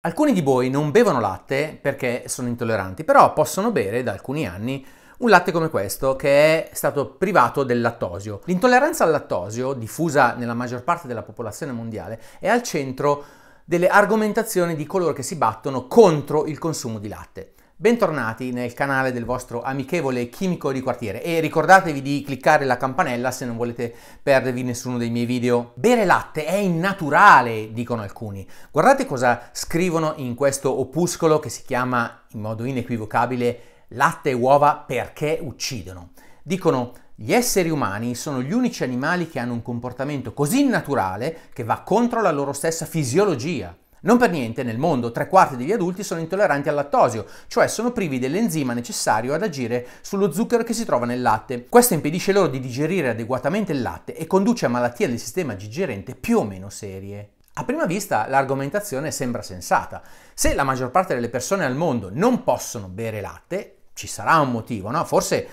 Alcuni di voi non bevono latte perché sono intolleranti, però possono bere da alcuni anni un latte come questo che è stato privato del lattosio. L'intolleranza al lattosio, diffusa nella maggior parte della popolazione mondiale, è al centro delle argomentazioni di coloro che si battono contro il consumo di latte. Bentornati nel canale del vostro amichevole chimico di quartiere e ricordatevi di cliccare la campanella se non volete perdervi nessuno dei miei video. Bere latte è innaturale, dicono alcuni. Guardate cosa scrivono in questo opuscolo che si chiama in modo inequivocabile Latte e uova perché uccidono. Dicono: gli esseri umani sono gli unici animali che hanno un comportamento così naturale che va contro la loro stessa fisiologia. Non per niente nel mondo 3/4 degli adulti sono intolleranti al lattosio, cioè sono privi dell'enzima necessario ad agire sullo zucchero che si trova nel latte. Questo impedisce loro di digerire adeguatamente il latte e conduce a malattie del sistema digerente più o meno serie. A prima vista l'argomentazione sembra sensata. Se la maggior parte delle persone al mondo non possono bere latte, ci sarà un motivo, no? Forse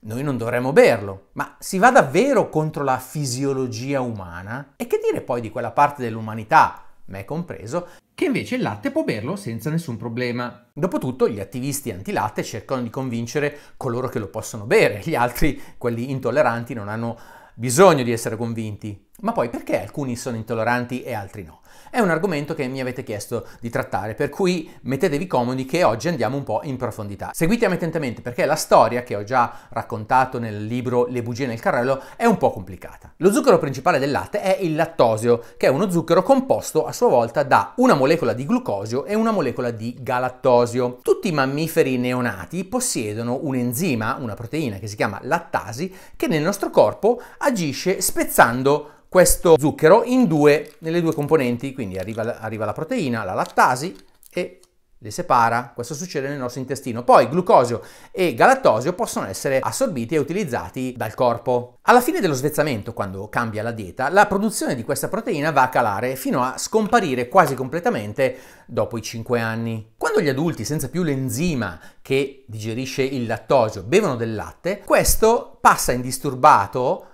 noi non dovremmo berlo, ma si va davvero contro la fisiologia umana? E che dire poi di quella parte dell'umanità, me compreso, che invece il latte può berlo senza nessun problema. Dopotutto gli attivisti antilatte cercano di convincere coloro che lo possono bere, gli altri, quelli intolleranti, non hanno bisogno di essere convinti. Ma poi perché alcuni sono intolleranti e altri no? È un argomento che mi avete chiesto di trattare, per cui mettetevi comodi che oggi andiamo un po' in profondità. Seguitemi attentamente perché la storia che ho già raccontato nel libro Le bugie nel carrello è un po' complicata. Lo zucchero principale del latte è il lattosio, che è uno zucchero composto a sua volta da una molecola di glucosio e una molecola di galattosio. Tutti i mammiferi neonati possiedono un enzima, una proteina che si chiama lattasi, che nel nostro corpo agisce spezzando questo zucchero nelle due componenti, quindi arriva la proteina, la lattasi, e le separa. Questo succede nel nostro intestino. Poi glucosio e galattosio possono essere assorbiti e utilizzati dal corpo. Alla fine dello svezzamento, quando cambia la dieta, la produzione di questa proteina va a calare fino a scomparire quasi completamente dopo i 5 anni. Quando gli adulti, senza più l'enzima che digerisce il lattosio, bevono del latte, questo passa indisturbato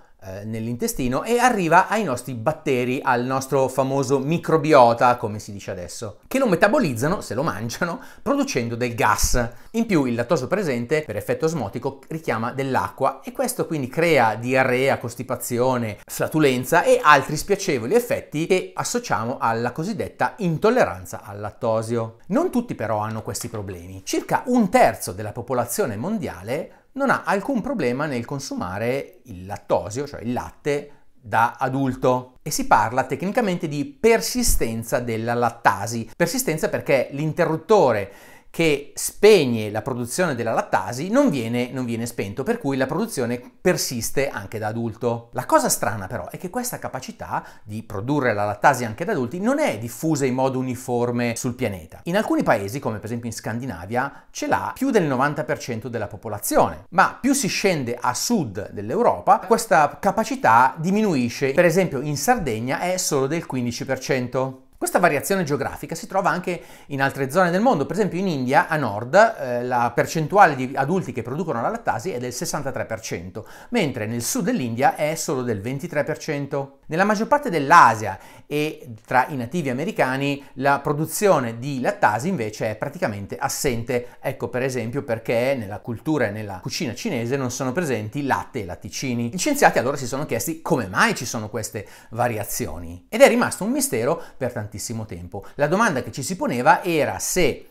nell'intestino e arriva ai nostri batteri, al nostro famoso microbiota, come si dice adesso, che lo metabolizzano, se lo mangiano, producendo del gas. In più il lattosio presente, per effetto osmotico, richiama dell'acqua e questo quindi crea diarrea, costipazione, flatulenza e altri spiacevoli effetti che associamo alla cosiddetta intolleranza al lattosio. Non tutti però hanno questi problemi. Circa 1/3 della popolazione mondiale non ha alcun problema nel consumare il lattosio, cioè il latte, da adulto. E si parla tecnicamente di persistenza della lattasi. Persistenza perché l'interruttore che spegne la produzione della lattasi non viene spento, per cui la produzione persiste anche da adulto. La cosa strana però è che questa capacità di produrre la lattasi anche da adulti non è diffusa in modo uniforme sul pianeta. In alcuni paesi, come per esempio in Scandinavia, ce l'ha più del 90% della popolazione, ma più si scende a sud dell'Europa, questa capacità diminuisce. Per esempio in Sardegna è solo del 15%. Questa variazione geografica si trova anche in altre zone del mondo, per esempio in India, a nord, la percentuale di adulti che producono la lattasi è del 63%, mentre nel sud dell'India è solo del 23%. Nella maggior parte dell'Asia e tra i nativi americani la produzione di lattasi invece è praticamente assente. Ecco per esempio perché nella cultura e nella cucina cinese non sono presenti latte e latticini. Gli scienziati allora si sono chiesti come mai ci sono queste variazioni ed è rimasto un mistero per tantissimo tempo. La domanda che ci si poneva era se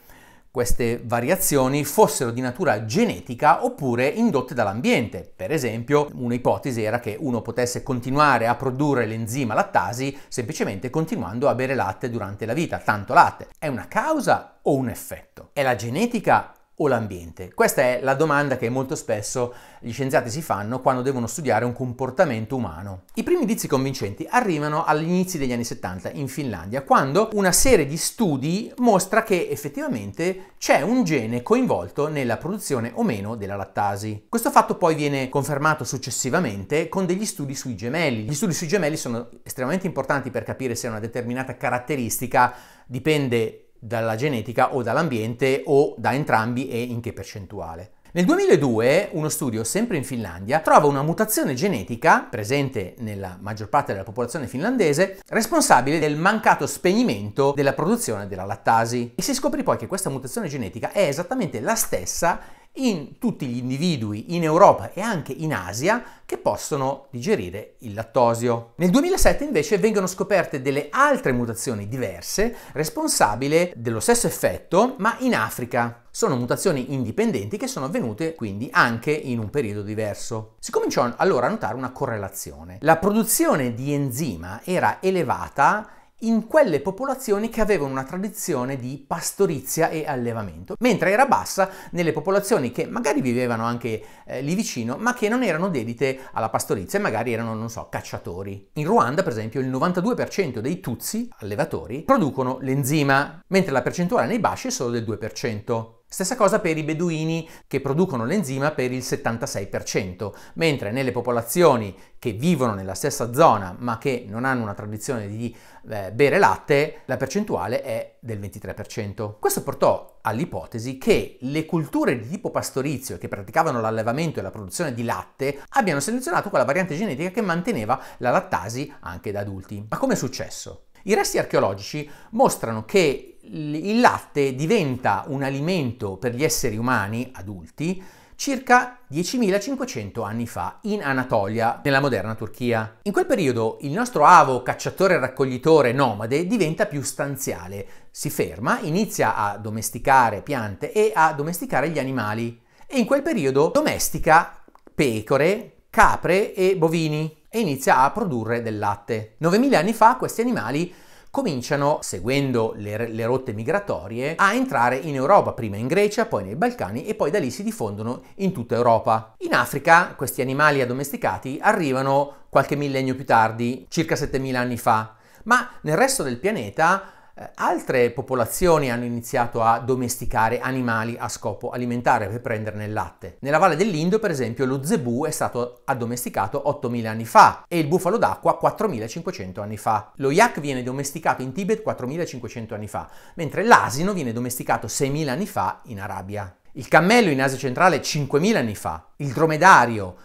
queste variazioni fossero di natura genetica oppure indotte dall'ambiente. Per esempio, un'ipotesi era che uno potesse continuare a produrre l'enzima lattasi semplicemente continuando a bere latte durante la vita. Tanto latte. È una causa o un effetto? È la genetica o l'ambiente? Questa è la domanda che molto spesso gli scienziati si fanno quando devono studiare un comportamento umano. I primi indizi convincenti arrivano agli inizi degli anni 70 in Finlandia, quando una serie di studi mostra che effettivamente c'è un gene coinvolto nella produzione o meno della lattasi. Questo fatto poi viene confermato successivamente con degli studi sui gemelli. Gli studi sui gemelli sono estremamente importanti per capire se una determinata caratteristica dipende dalla genetica o dall'ambiente o da entrambi e in che percentuale. Nel 2002 uno studio, sempre in Finlandia, trova una mutazione genetica presente nella maggior parte della popolazione finlandese responsabile del mancato spegnimento della produzione della lattasi. E si scoprì poi che questa mutazione genetica è esattamente la stessa in tutti gli individui in Europa e anche in Asia che possono digerire il lattosio. Nel 2007 invece vengono scoperte delle altre mutazioni diverse responsabili dello stesso effetto ma in Africa. Sono mutazioni indipendenti che sono avvenute quindi anche in un periodo diverso. Si cominciò allora a notare una correlazione. La produzione di enzima era elevata in quelle popolazioni che avevano una tradizione di pastorizia e allevamento, mentre era bassa nelle popolazioni che magari vivevano anche lì vicino, ma che non erano dedite alla pastorizia e magari erano, non so, cacciatori. In Ruanda, per esempio, il 92% dei Tutsi, allevatori, producono l'enzima, mentre la percentuale nei Bashi è solo del 2%. Stessa cosa per i beduini che producono l'enzima per il 76%, mentre nelle popolazioni che vivono nella stessa zona ma che non hanno una tradizione di bere latte, la percentuale è del 23%. Questo portò all'ipotesi che le culture di tipo pastorizio che praticavano l'allevamento e la produzione di latte abbiano selezionato quella variante genetica che manteneva la lattasi anche da adulti. Ma come è successo? I resti archeologici mostrano che il latte diventa un alimento per gli esseri umani adulti circa 10.500 anni fa in Anatolia, nella moderna Turchia. In quel periodo il nostro avo cacciatore-raccoglitore nomade diventa più stanziale, si ferma, inizia a domesticare piante e a domesticare gli animali e in quel periodo domestica pecore, capre e bovini e inizia a produrre del latte. 9.000 anni fa questi animali cominciano, seguendo le rotte migratorie, a entrare in Europa, prima in Grecia, poi nei Balcani e poi da lì si diffondono in tutta Europa. In Africa questi animali addomesticati arrivano qualche millennio più tardi, circa 7.000 anni fa, ma nel resto del pianeta altre popolazioni hanno iniziato a domesticare animali a scopo alimentare per prenderne il latte. Nella Valle dell'Indo, per esempio, lo zebù è stato addomesticato 8.000 anni fa e il bufalo d'acqua 4.500 anni fa. Lo yak viene domesticato in Tibet 4.500 anni fa, mentre l'asino viene domesticato 6.000 anni fa in Arabia. Il cammello in Asia centrale 5.000 anni fa, il dromedario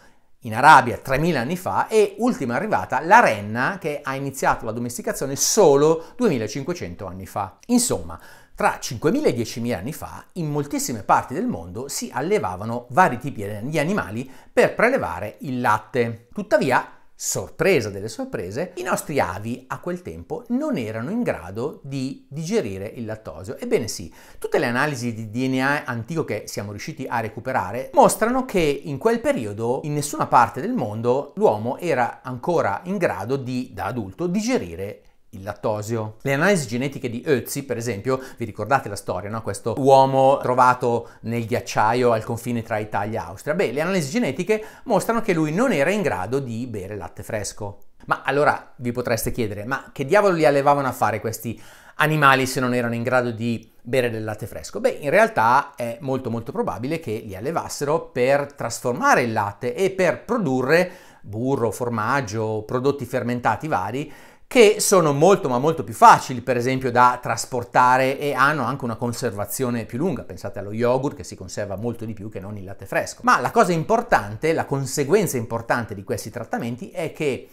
in Arabia 3.000 anni fa e ultima arrivata la renna che ha iniziato la domesticazione solo 2.500 anni fa. Insomma, tra 5.000 e 10.000 anni fa in moltissime parti del mondo si allevavano vari tipi di animali per prelevare il latte. Tuttavia, sorpresa delle sorprese, i nostri avi a quel tempo non erano in grado di digerire il lattosio. Ebbene sì, tutte le analisi di DNA antico che siamo riusciti a recuperare mostrano che in quel periodo in nessuna parte del mondo l'uomo era ancora in grado di, da adulto, digerire il lattosio. Le analisi genetiche di Ötzi, per esempio, vi ricordate la storia, no? Questo uomo trovato nel ghiacciaio al confine tra Italia e Austria. Beh, le analisi genetiche mostrano che lui non era in grado di bere latte fresco. Ma allora vi potreste chiedere, ma che diavolo li allevavano a fare questi animali se non erano in grado di bere del latte fresco? Beh, in realtà è molto probabile che li allevassero per trasformare il latte e per produrre burro, formaggio, prodotti fermentati vari che sono molto più facili, per esempio, da trasportare e hanno anche una conservazione più lunga. Pensate allo yogurt che si conserva molto di più che non il latte fresco. Ma la cosa importante, la conseguenza importante di questi trattamenti è che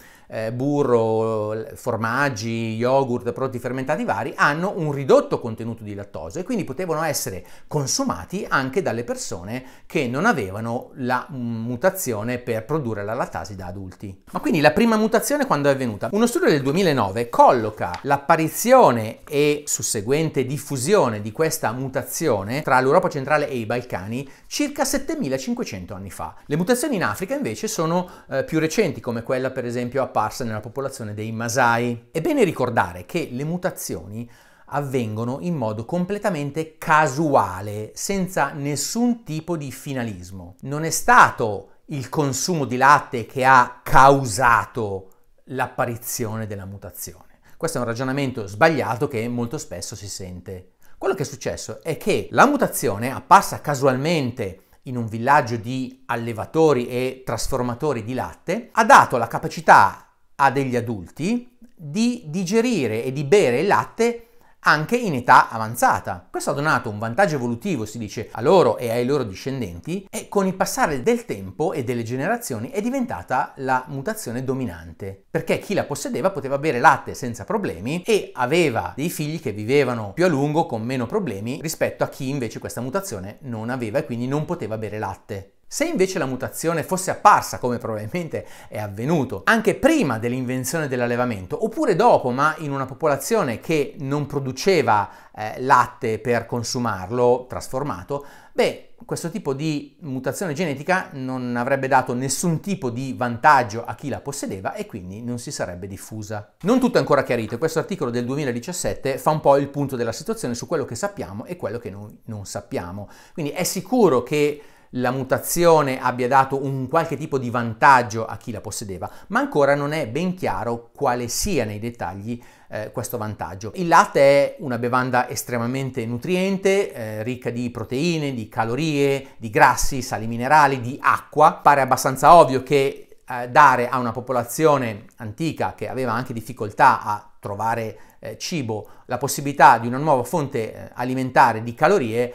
burro, formaggi, yogurt, prodotti fermentati vari hanno un ridotto contenuto di lattosio e quindi potevano essere consumati anche dalle persone che non avevano la mutazione per produrre la lattasi da adulti. Ma quindi la prima mutazione quando è avvenuta? Uno studio del 2009 colloca l'apparizione e susseguente diffusione di questa mutazione tra l'Europa centrale e i Balcani circa 7.500 anni fa. Le mutazioni in Africa invece sono più recenti, come quella per esempio apparsa nella popolazione dei Masai. È bene ricordare che le mutazioni avvengono in modo completamente casuale, senza nessun tipo di finalismo. Non è stato il consumo di latte che ha causato l'apparizione della mutazione. Questo è un ragionamento sbagliato che molto spesso si sente. Quello che è successo è che la mutazione, apparsa casualmente in un villaggio di allevatori e trasformatori di latte, ha dato la capacità a degli adulti di digerire e di bere il latte anche in età avanzata. Questo ha donato un vantaggio evolutivo, si dice, a loro e ai loro discendenti, e con il passare del tempo e delle generazioni è diventata la mutazione dominante, perché chi la possedeva poteva bere latte senza problemi e aveva dei figli che vivevano più a lungo con meno problemi rispetto a chi invece questa mutazione non aveva e quindi non poteva bere latte. Se invece la mutazione fosse apparsa, come probabilmente è avvenuto, anche prima dell'invenzione dell'allevamento, oppure dopo, ma in una popolazione che non produceva latte per consumarlo trasformato, beh, questo tipo di mutazione genetica non avrebbe dato nessun tipo di vantaggio a chi la possedeva e quindi non si sarebbe diffusa. Non tutto è ancora chiarito, questo articolo del 2017 fa un po' il punto della situazione su quello che sappiamo e quello che noi non sappiamo. Quindi è sicuro che la mutazione abbia dato un qualche tipo di vantaggio a chi la possedeva, ma ancora non è ben chiaro quale sia nei dettagli questo vantaggio. Il latte è una bevanda estremamente nutriente, ricca di proteine, di calorie, di grassi, sali minerali, di acqua. Pare abbastanza ovvio che dare a una popolazione antica che aveva anche difficoltà a trovare cibo la possibilità di una nuova fonte alimentare di calorie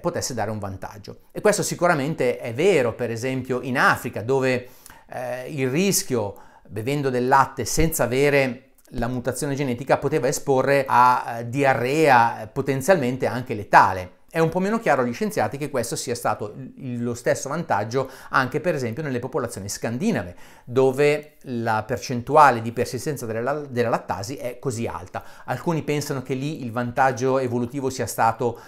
potesse dare un vantaggio. E questo sicuramente è vero, per esempio in Africa, dove il rischio bevendo del latte senza avere la mutazione genetica poteva esporre a diarrea potenzialmente anche letale. È un po' meno chiaro agli scienziati che questo sia stato lo stesso vantaggio anche per esempio nelle popolazioni scandinave, dove la percentuale di persistenza della lattasi è così alta. Alcuni pensano che lì il vantaggio evolutivo sia stato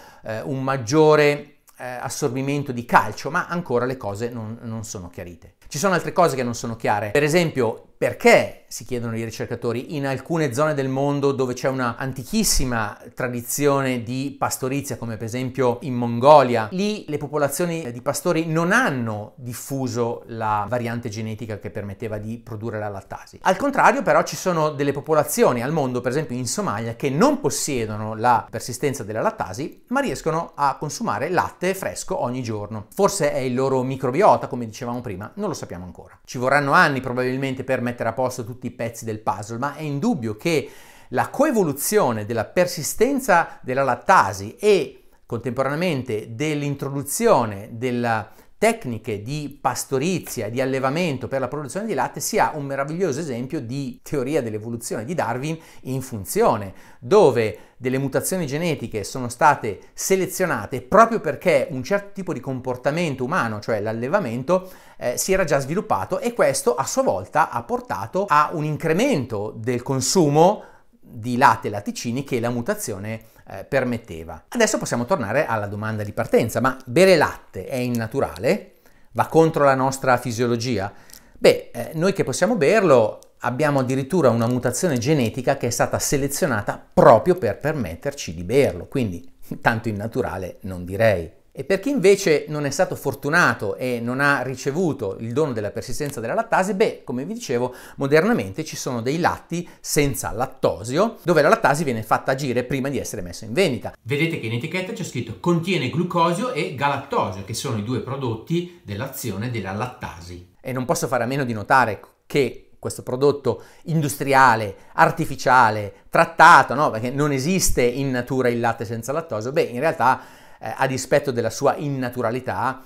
un maggiore assorbimento di calcio, ma ancora le cose non sono chiarite. Ci sono altre cose che non sono chiare, per esempio perché, si chiedono i ricercatori, in alcune zone del mondo dove c'è una antichissima tradizione di pastorizia, come per esempio in Mongolia, lì le popolazioni di pastori non hanno diffuso la variante genetica che permetteva di produrre la lattasi. Al contrario, però, ci sono delle popolazioni al mondo, per esempio in Somalia, che non possiedono la persistenza della lattasi, ma riescono a consumare latte fresco ogni giorno. Forse è il loro microbiota, come dicevamo prima, non lo sappiamo ancora. Ci vorranno anni probabilmente per mettere a posto tutti i pezzi del puzzle, ma è indubbio che la coevoluzione della persistenza della lattasi e contemporaneamente dell'introduzione della tecniche di pastorizia e di allevamento per la produzione di latte sia un meraviglioso esempio di teoria dell'evoluzione di Darwin in funzione, dove delle mutazioni genetiche sono state selezionate proprio perché un certo tipo di comportamento umano, cioè l'allevamento, si era già sviluppato, e questo a sua volta ha portato a un incremento del consumo di latte e latticini che la mutazione permetteva. Adesso possiamo tornare alla domanda di partenza: ma bere latte è innaturale? Va contro la nostra fisiologia? Beh, noi che possiamo berlo abbiamo addirittura una mutazione genetica che è stata selezionata proprio per permetterci di berlo, quindi tanto innaturale non direi. E per chi invece non è stato fortunato e non ha ricevuto il dono della persistenza della lattasi, beh, come vi dicevo, modernamente ci sono dei latti senza lattosio, dove la lattasi viene fatta agire prima di essere messa in vendita. Vedete che in etichetta c'è scritto contiene glucosio e galattosio, che sono i due prodotti dell'azione della lattasi. E non posso fare a meno di notare che questo prodotto industriale, artificiale, trattato, no? Perché non esiste in natura il latte senza lattosio, beh, in realtà a dispetto della sua innaturalità,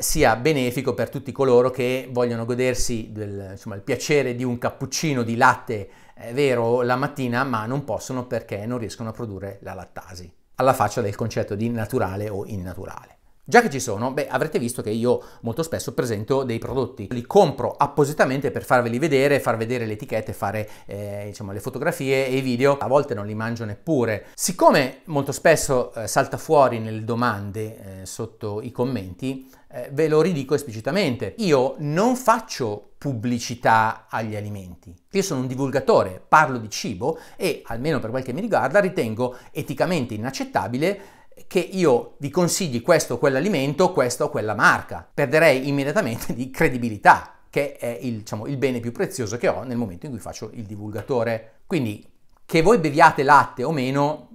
sia benefico per tutti coloro che vogliono godersi il piacere di un cappuccino di latte vero la mattina, ma non possono perché non riescono a produrre la lattasi, alla faccia del concetto di naturale o innaturale. Già che ci sono, beh, avrete visto che io molto spesso presento dei prodotti, li compro appositamente per farveli vedere, far vedere le etichette, fare le fotografie e i video, a volte non li mangio neppure. Siccome molto spesso salta fuori nelle domande sotto i commenti, ve lo ridico esplicitamente: io non faccio pubblicità agli alimenti, io sono un divulgatore, parlo di cibo e, almeno per quel che mi riguarda, ritengo eticamente inaccettabile che io vi consigli questo o quell'alimento, questa o quella marca. Perderei immediatamente di credibilità, che è il bene più prezioso che ho nel momento in cui faccio il divulgatore. Quindi, che voi beviate latte o meno,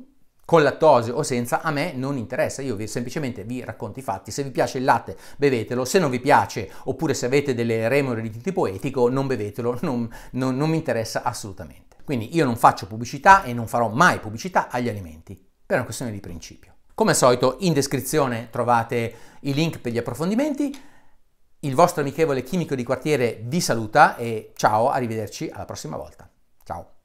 con lattosio o senza, a me non interessa, io semplicemente vi racconto i fatti. Se vi piace il latte, bevetelo; se non vi piace, oppure se avete delle remore di tipo etico, non bevetelo, non mi interessa assolutamente. Quindi io non faccio pubblicità e non farò mai pubblicità agli alimenti, per una questione di principio. Come al solito in descrizione trovate i link per gli approfondimenti. Il vostro amichevole chimico di quartiere vi saluta e ciao, arrivederci alla prossima volta. Ciao!